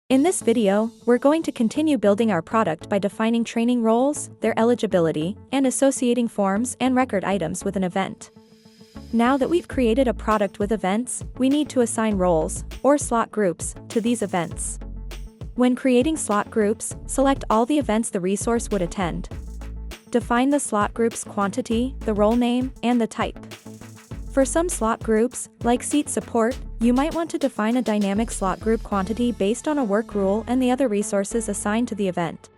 In this video, we're going to continue building our product by defining training roles, their eligibility, and associating forms and record items with an event. Now that we've created a product with events, we need to assign roles, or slot groups, to these events. When creating slot groups, select all the events the resource would attend. Define the slot group's quantity, the role name, and the type. For some slot groups, like seat support, you might want to define a dynamic slot group quantity based on a work rule and the other resources assigned to the event.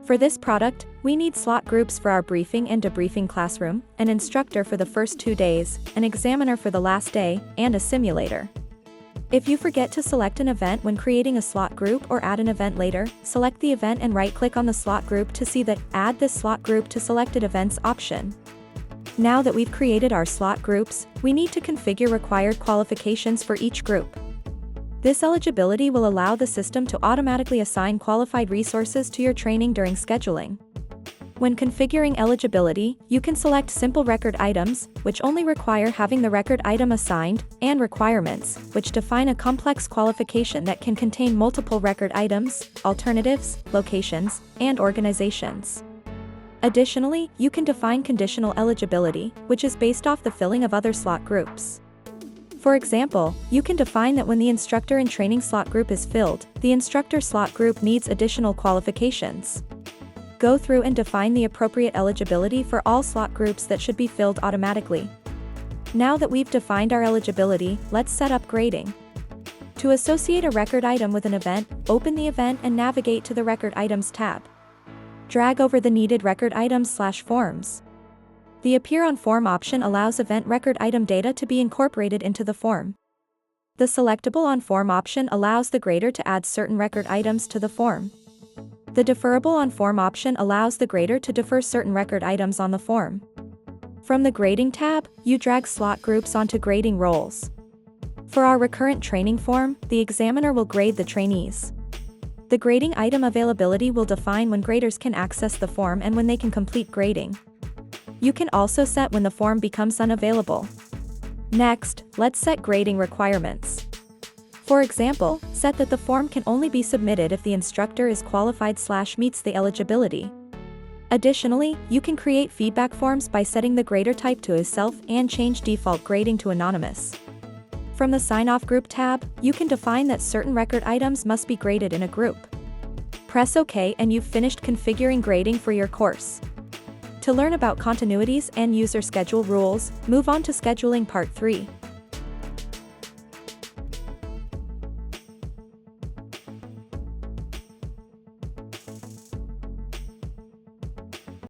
For this product, we need slot groups for our briefing and debriefing classroom, an instructor for the first 2 days, an examiner for the last day, and a simulator. If you forget to select an event when creating a slot group or add an event later, select the event and right-click on the slot group to see the Add this slot group to selected events option. Now that we've created our slot groups, we need to configure required qualifications for each group. This eligibility will allow the system to automatically assign qualified resources to your training during scheduling. When configuring eligibility, you can select simple record items, which only require having the record item assigned, and requirements, which define a complex qualification that can contain multiple record items, alternatives, locations, and organizations. Additionally, you can define conditional eligibility, which is based off the filling of other slot groups. For example, you can define that when the instructor in training slot group is filled, the instructor slot group needs additional qualifications. Go through and define the appropriate eligibility for all slot groups that should be filled automatically. Now that we've defined our eligibility, let's set up grading. To associate a record item with an event, open the event and navigate to the Record Items tab. Drag over the needed record items/forms. The Appear on Form option allows event record item data to be incorporated into the form. The Selectable on Form option allows the grader to add certain record items to the form. The Deferrable on Form option allows the grader to defer certain record items on the form. From the Grading tab, you drag slot groups onto grading roles. For our recurrent training form, the examiner will grade the trainees. The grading item availability will define when graders can access the form and when they can complete grading. You can also set when the form becomes unavailable. Next, let's set grading requirements. For example, set that the form can only be submitted if the instructor is qualified/meets the eligibility. Additionally, you can create feedback forms by setting the grader type to self and change default grading to anonymous. From the Sign Off Group tab, you can define that certain record items must be graded in a group. Press OK and you've finished configuring grading for your course. To learn about continuities and user schedule rules, move on to Scheduling Part 3.